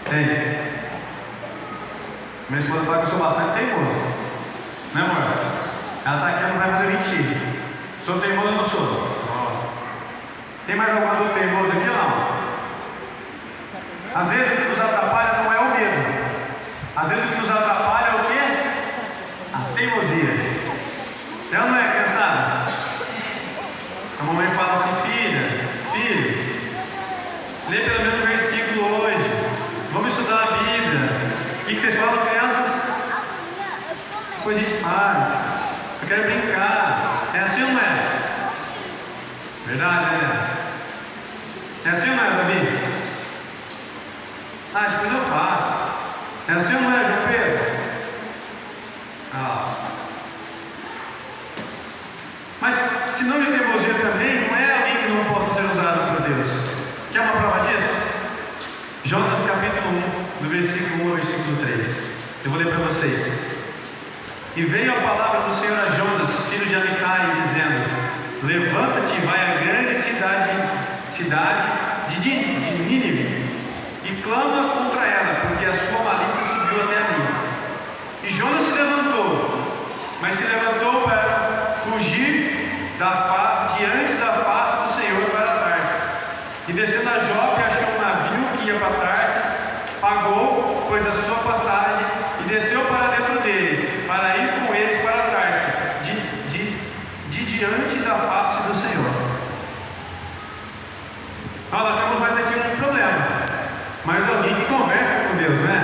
Tem. Minha esposa fala que eu sou bastante teimoso. Né, amor? Ela está aqui, ela não vai fazer mentir. Sou teimoso ou não sou? Tem mais algum outro teimoso aqui ou não? Às vezes o que nos atrapalha não é o medo. Às vezes o que nos atrapalha é o quê? A teimosia. Ela não é, criançada? A mamãe fala assim: filho, lê pelo menos um versículo hoje. Vamos estudar a Bíblia. O que vocês falam, crianças? Depois a gente faz. Eu quero brincar. É assim ou não é? Verdade, né? É assim ou não é, Davi? Depois eu faço. É assim ou não é, João Pedro? Mas sinônimo de teimosia também não é alguém que não possa ser usado por Deus. Quer uma prova disso? Jonas capítulo 1, do versículo 1 ao versículo 3. Eu vou ler para vocês. E veio a palavra do Senhor a Jonas, filho de Amitai, dizendo: levanta-te e vai à grande cidade de Nínive, e clama contra ela, porque a sua malícia subiu até a mim. E Jonas se levantou, mas se levantou para fugir diante da face do Senhor para Tarsis. E descendo a Jope, achou um navio que ia para Tarsis, pagou, pois a sua passagem, e desceu para dentro dele, para ir com eles para Tarsis, diante da face do Senhor. Nós temos mais aqui um problema, mas alguém que conversa com Deus, né?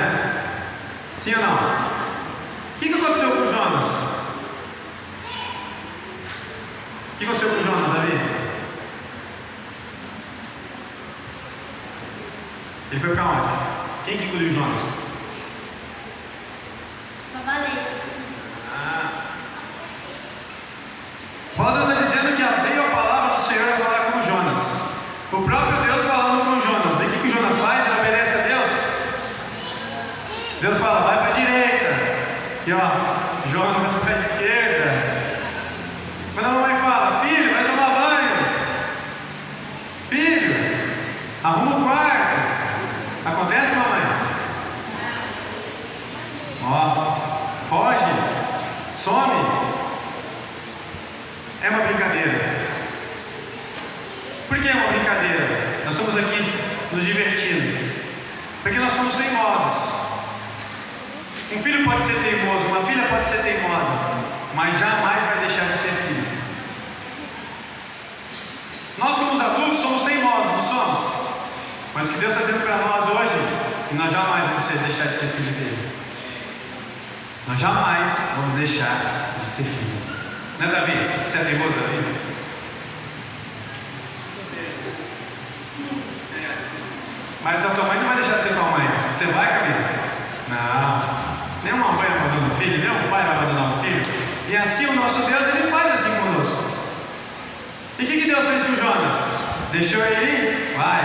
Sim ou não? O que aconteceu com Jonas? O que aconteceu com Jonas, Davi? Ele foi para onde? Quem que engoliu Jonas? Uma baleia. Paulo está dizendo que veio a palavra do Senhor a falar com Jonas. O próprio Deus falando com Jonas. E o que Jonas faz? Ele obedece a Deus? Deus fala: vai para a direita. E Jonas para a esquerda. Quando a mamãe fala: filho, vai tomar banho. Filho, arruma o quarto. Acontece, mamãe? Foge. Some. É uma brincadeira. Por que é uma brincadeira? Nós estamos aqui nos divertindo. Porque nós somos teimosos. Um filho pode ser teimoso, uma filha pode ser teimosa, mas jamais vai deixar de ser filho. Nós, como os adultos, somos teimosos, não somos? Mas o que Deus está dizendo para nós hoje, que nós jamais vamos deixar de ser filhos dele. Nós jamais vamos deixar de ser filho. Não é, Davi? Você é teimoso, Davi? Mas a tua mãe não vai deixar de ser tua mãe. Você vai, Camila? Não. Nenhuma mãe abandona o filho, nenhum pai vai abandonar o filho. E assim o nosso Deus, ele faz assim conosco. E o que Deus fez com Jonas? Deixou ele ir? Vai.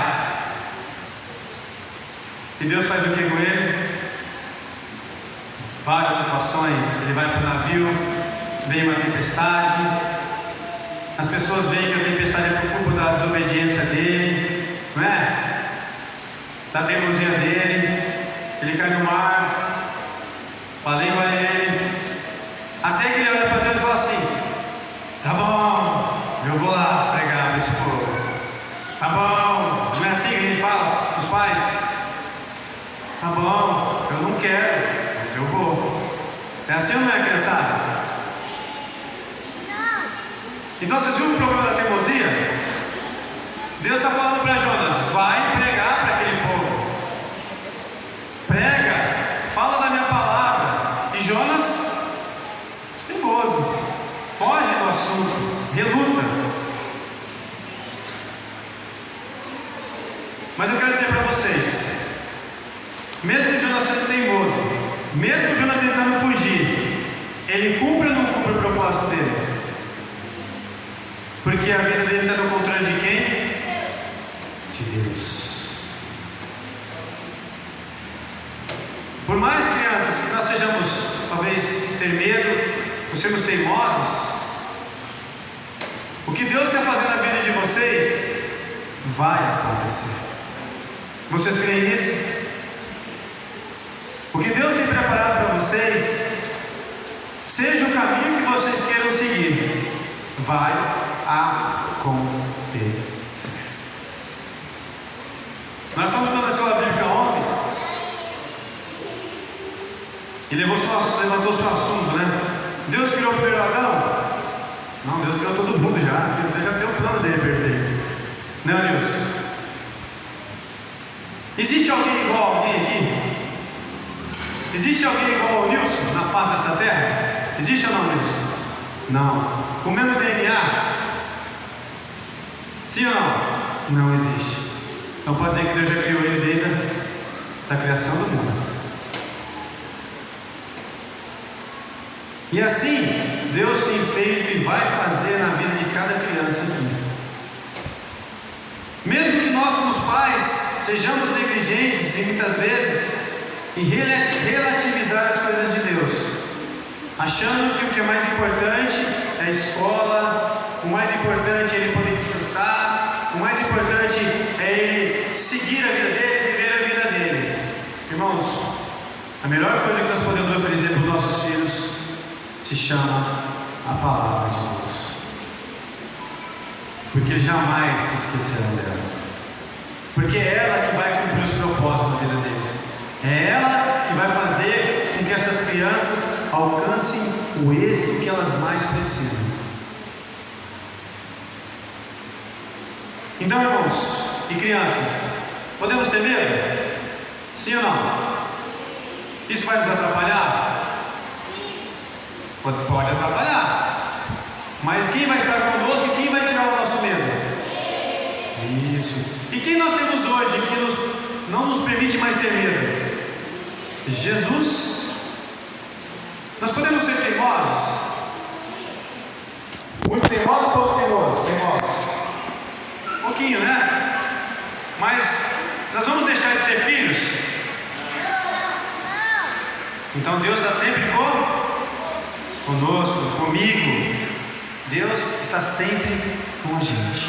E Deus faz o que com ele? Várias situações. Ele vai para o navio, vem uma tempestade. As pessoas veem que a tempestade é por culpa da desobediência dele, não é? Da teimosia dele. Ele cai no mar, a língua ele. Até que ele olha para Deus e fala assim: tá bom, eu vou lá pregar para esse povo. Tá bom. Não é assim que a gente fala os pais? Tá bom, eu não quero, mas eu vou. É assim ou não é, criançada? Então vocês viram o problema da teimosia? Deus está falando para Jonas: vai pregar para aquele povo. Prega, fala da minha palavra. E Jonas, teimoso, foge do assunto, reluta. Mas eu quero dizer para vocês, mesmo Jonas sendo teimoso, mesmo Jonas tentando fugir, ele cumpre ou não cumpre o propósito dele? Porque a vida dele está no controle de quem? De Deus. Por mais, crianças, que nós sejamos, talvez, ter medo, ou sermos teimosos, o que Deus quer fazer na vida de vocês, vai acontecer. Vocês creem nisso? O que Deus tem preparado para vocês, seja o caminho que vocês queiram seguir, vai acontecer. Nós estamos falando da escola bíblica ontem e levantou seu assunto, né? Deus criou o primeiro Adão? Não, Deus criou todo mundo já. Deus já tem o plano dele perfeito. Não, Deus? Existe alguém igual a alguém aqui? Existe alguém igual ao Nilson na face dessa terra? Existe ou não, Nilson? Não. Com o mesmo DNA? Sim ou não? Não existe. Então pode dizer que Deus já criou ele desde a criação do mundo. E assim, Deus tem feito e vai fazer na vida de cada criança aqui. Mesmo que nós, como pais, sejamos negligentes e muitas vezes em relativizar as coisas de Deus, achando que o que é mais importante é a escola, o mais importante é ele poder descansar, o mais importante é ele seguir a vida dele, viver a vida dele. Irmãos, a melhor coisa que nós podemos oferecer para os nossos filhos se chama a palavra de Deus, porque jamais se esquecerão dela, porque é ela que vai cumprir os propósitos da vida deles, é ela que vai fazer com que essas crianças alcancem o êxito que elas mais precisam. Então, irmãos e crianças, podemos ter medo? Sim ou não? Isso vai nos atrapalhar? Pode atrapalhar, mas quem vai estar conosco e quem vai tirar o nosso medo? Isso. E quem nós temos hoje que não nos permite mais ter medo? Jesus. Nós podemos ser teimosos? Muito teimosos ou pouco teimosos? Teimosos. Um pouquinho, né? Mas nós vamos deixar de ser filhos? Então Deus está sempre conosco, comigo. Deus está sempre com a gente.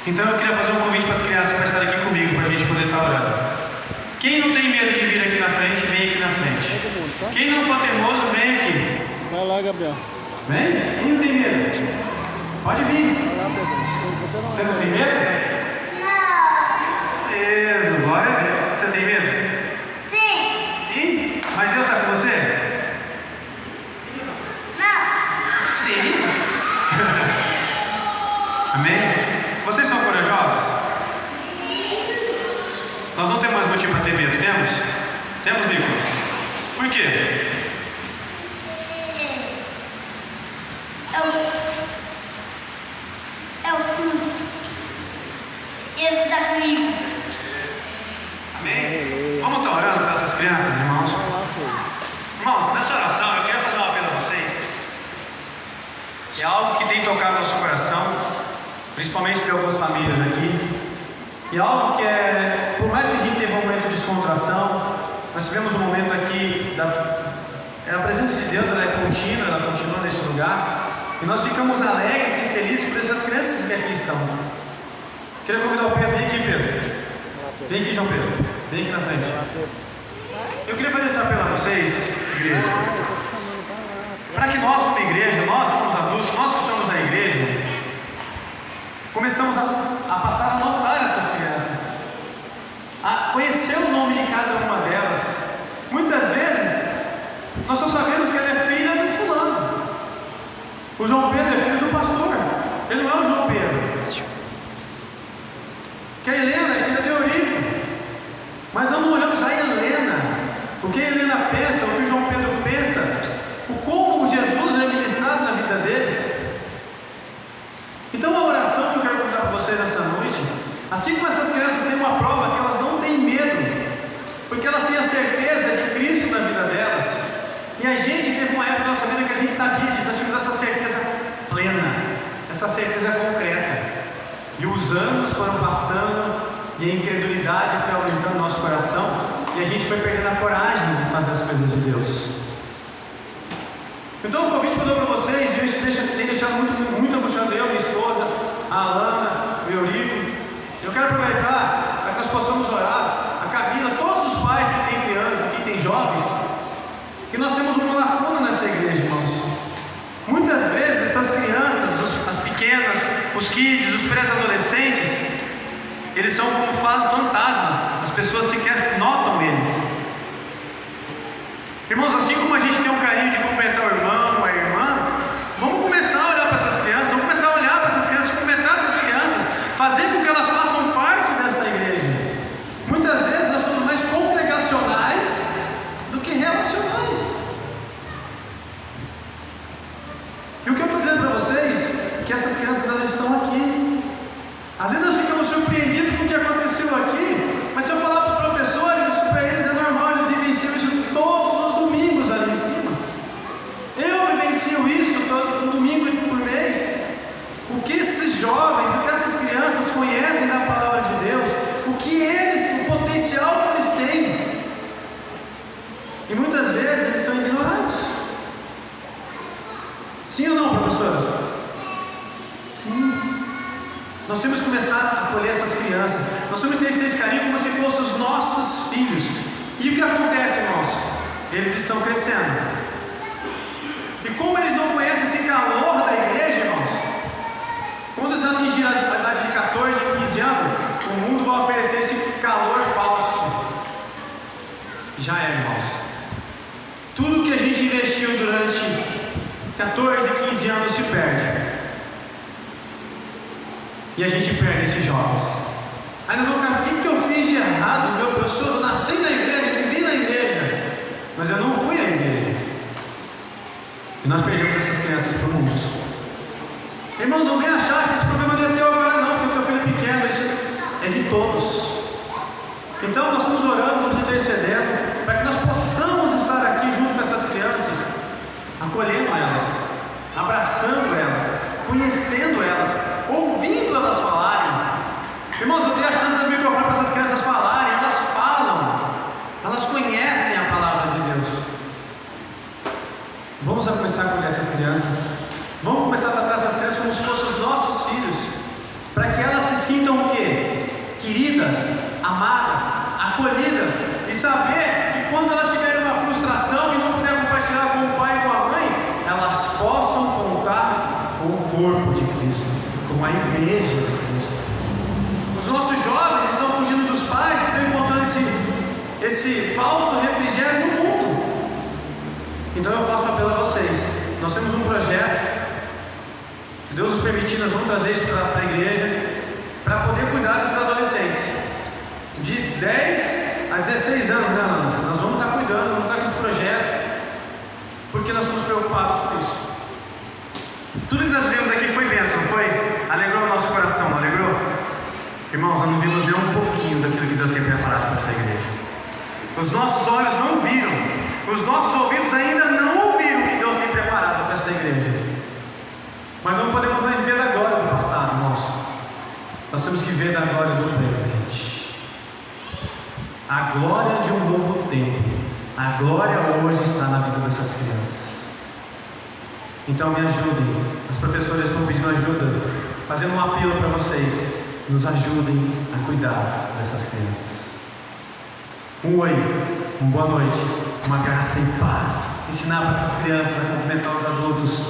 Então eu queria fazer um convite para as crianças para estarem aqui comigo, para a gente poder estar orando. Quem não tem medo de vir aqui na frente, vem aqui na frente. Quem não for teimoso, vem aqui. Vai lá, Gabriel. Vem? Quem não tem medo? Pode vir. Vai lá, Pedro. Você não tem medo? Não. Beleza, glória a Deus. Você tem medo? Sim? Mas Deus está com você? Não. Sim. Amém? Vocês são corajosos? Sim. Nós não temos mais motivo para ter medo, temos? Temos, Nicolas? Por quê? Ele está comigo. Amém? Vamos estar orando para essas crianças, irmãos? Irmãos, nessa oração eu queria fazer um apelo a vocês. É algo que tem tocado nosso coração, principalmente de algumas famílias aqui. E algo que é, por mais que a gente tenha um momento de descontração, nós tivemos um momento aqui, a presença de Deus ela é contínua, ela continua nesse lugar. E nós ficamos alegres e felizes por essas crianças que aqui estão. Queria convidar o Pedro, vem aqui, Pedro. Vem aqui, João Pedro. Vem aqui na frente. Eu queria fazer esse apelo a vocês, igreja. Para que nós, como igreja, nós como adultos, nós que estamos na igreja, começamos a passar a notar essas crianças, a conhecer o nome de cada uma delas. Muitas vezes, nós só sabemos que ela é filha do fulano. O João Pedro é filho do pastor. Ele não é o João Pedro. Que a Helena é filha de Eurico. Mas nós não olhamos a Helena, o que a Helena pensa, o que o João Pedro pensa, o como Jesus é ministrado na vida deles. Então a oração que eu quero convidar para vocês nessa noite, assim como essas crianças têm uma prova que elas não têm medo, porque elas têm a certeza de Cristo na vida delas. E a gente teve uma época na nossa vida que a gente sabia disso, nós tínhamos essa certeza plena, essa certeza concreta. E os anos foram passando e a incredulidade foi aumentando no nosso coração e a gente foi perdendo a coragem de fazer as coisas de Deus. Então o convite que eu dou para vocês, e isso tem deixado muito angustiado eu, minha esposa, a Alana, o Eurico. Eu quero aproveitar para que nós possamos orar, a Camila, todos os pais que têm crianças, que têm jovens, que nós kids, os pré-adolescentes, eles são como fantasmas, as pessoas sequer notam eles. Irmãos, assim como a gente tem um carinho de cumprimentar o irmão ou a irmã, vamos começar a olhar para essas crianças, vamos começar a olhar para essas crianças, cumprimentar essas crianças, fazer com que elas façam parte desta igreja. Muitas vezes nós somos mais congregacionais do que relacionais. E o que eu estou dizendo para vocês é que essas crianças, elas estão aqui. Às vezes nós ficamos surpreendidos com o que aconteceu aqui, mas se eu falar para os professores, isso para eles é normal, eles vivenciam isso todos os domingos ali em cima. Eu vivencio isso todo domingo por mês. O que esses jovens, o que essas crianças conhecem da palavra de Deus, o que eles, o potencial que eles têm. E muitas vezes eles são ignorados. Sim ou não, professoras? Sim. Nós temos que começar a acolher essas crianças. Nós temos que ter esse carinho como se fossem os nossos filhos. E o que acontece, irmãos? Eles estão crescendo. E como eles não conhecem esse calor da igreja, irmãos, quando eles atingirem a idade de 14, 15 anos, o mundo vai oferecer esse calor falso. Já é, irmãos. Tudo que a gente investiu durante 14, 15 anos se perde. E a gente perde esses jovens. Aí nós vamos ficar, o que eu fiz de errado? Eu nasci na igreja, vivi na igreja, mas eu não fui à igreja. E nós perdemos essas crianças para o mundo. Irmão, não vem achar que esse problema não é teu agora não, porque o teu filho é pequeno, isso é de todos. Então nós estamos orando, estamos intercedendo, para que nós possamos estar aqui junto com essas crianças, acolhendo elas, abraçando elas, conhecendo elas, ouvindo elas falarem. Irmãos, eu queria achar no microfone para essas crianças falarem, elas falam, elas conhecem a palavra de Deus. Vamos começar a acolher essas crianças, vamos começar a tratar essas crianças como se fossem os nossos filhos, para que elas se sintam o quê? Queridas, amadas, acolhidas, e saber que quando elas tiverem uma frustração e não puderem compartilhar com o pai e com a mãe, elas possam contar com o corpo de Cristo, com a igreja de Cristo. Os nossos jovens estão fugindo dos pais, estão encontrando esse falso refrigério no mundo. Então eu faço um apelo a vocês. Nós temos um projeto, se Deus nos permitir, nós vamos trazer isso para a igreja, para poder cuidar desses adolescentes de 10 a 16 anos, né, Ana? Nós vamos estar cuidando, vamos estar com esse projeto, porque nós estamos preocupados com isso. Tudo que nós vimos aqui foi bênção, não foi? Alegrou o nosso coração, não alegrou? Irmãos, nós não vimos nem um pouquinho daquilo que Deus tem preparado para essa igreja. Os nossos olhos não viram, os nossos ouvidos ainda não ouviram o que Deus tem preparado para essa igreja. Mas não podemos mais ver da glória do passado, irmãos. Nós temos que ver da glória do presente. A glória de um novo tempo. A glória hoje está na vida dessas crianças. Então me ajudem. As professoras estão pedindo ajuda, fazendo um apelo para vocês. Nos ajudem a cuidar dessas crianças. Um oi, uma boa noite, uma graça e paz. Ensinar para essas crianças a cumprimentar os adultos.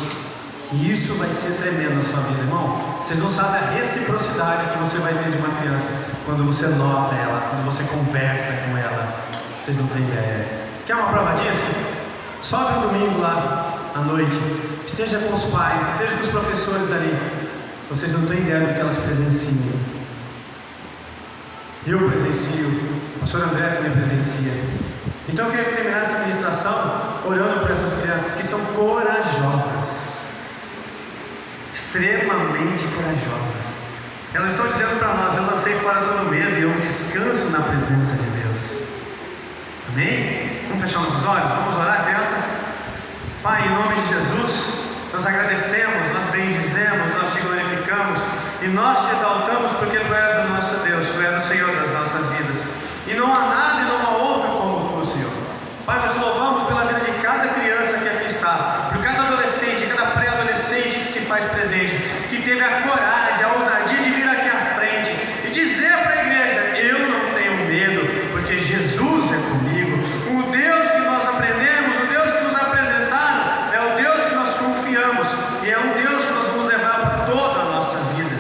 E isso vai ser tremendo na sua vida, irmão. Vocês não sabem a reciprocidade que você vai ter de uma criança quando você nota ela, quando você conversa com ela. Vocês não têm ideia. Quer uma prova disso? Sobe um domingo lá à noite, esteja com os pais, esteja com os professores ali. Vocês não têm ideia do que elas presenciam. Eu presencio, o pastor André também presencia. Então eu queria terminar essa ministração orando por essas crianças que são corajosas, extremamente corajosas. Elas estão dizendo para nós: eu lancei fora todo medo e eu descanso na presença de Deus. Amém? Vamos fechar nossos olhos? Vamos orar, criança? Pai, em nome de Jesus, nós agradecemos, nós bendizemos, nós te glorificamos e nós te exaltamos porque Tu és o nosso Deus, Tu és o Senhor das nossas vidas. E não há nada e não há outro como Tu, Senhor. Pai, nós te louvamos pela vida de cada criança que aqui está, por cada adolescente, cada pré-adolescente que se faz presente, que teve a coragem, a ousadia de vir aqui à frente e dizer para a igreja: eu não tenho medo, porque Jesus é comigo. O Deus que nós aprendemos, o Deus que nos apresentaram, é o Deus que nós confiamos e é um Deus que nós vamos levar para toda a nossa vida.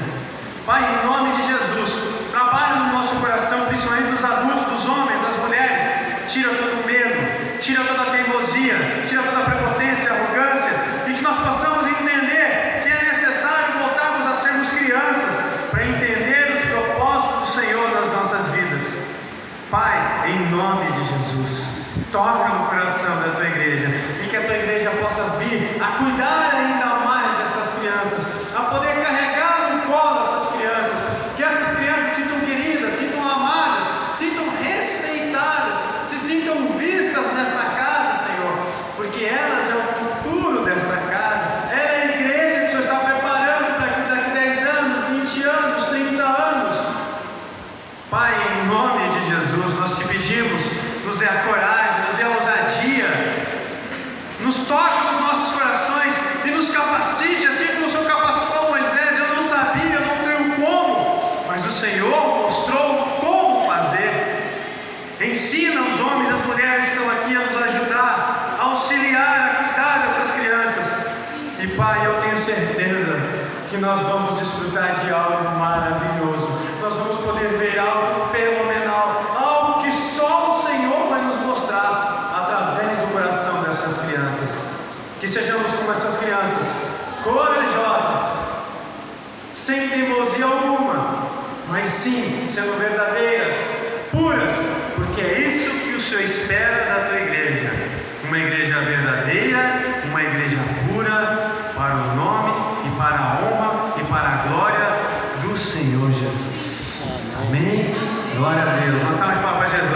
Pai, em nome de Jesus, toca no coração da tua igreja e que a tua igreja possa vir a cuidar ainda mais dessas crianças, a poder carregar no colo essas crianças, que essas crianças se sintam queridas, se sintam amadas, se sintam respeitadas, se sintam vistas nesta casa, Senhor, porque elas é o futuro desta casa, ela é a igreja que o Senhor está preparando para que daqui 10 anos, 20 anos, 30 anos. Pai, em nome de Jesus, nós te pedimos, nos dê a coragem, nos dê a ousadia, nos toque nos nossos corações e nos capacite, assim como o Senhor capacitou Moisés. Eu não sabia, eu não tenho como, mas o Senhor mostrou como fazer. Ensina os homens e as mulheres que estão aqui a nos ajudar, a auxiliar, a cuidar dessas crianças. E Pai, eu tenho certeza que nós vamos desfrutar de algo maravilhoso, nós vamos poder ver algo fenomenal, algo que só o Senhor vai nos mostrar através do coração dessas crianças. Que sejamos como essas crianças, corajosas, sem teimosia alguma, mas sim sendo verdadeiras, puras, porque é isso que o Senhor espera da tua igreja, uma igreja verdadeira, uma igreja pura, para o nome e para a honra e para a glória do Senhor Jesus. Amém? Glória a Deus. Uma salva de palmas para Jesus.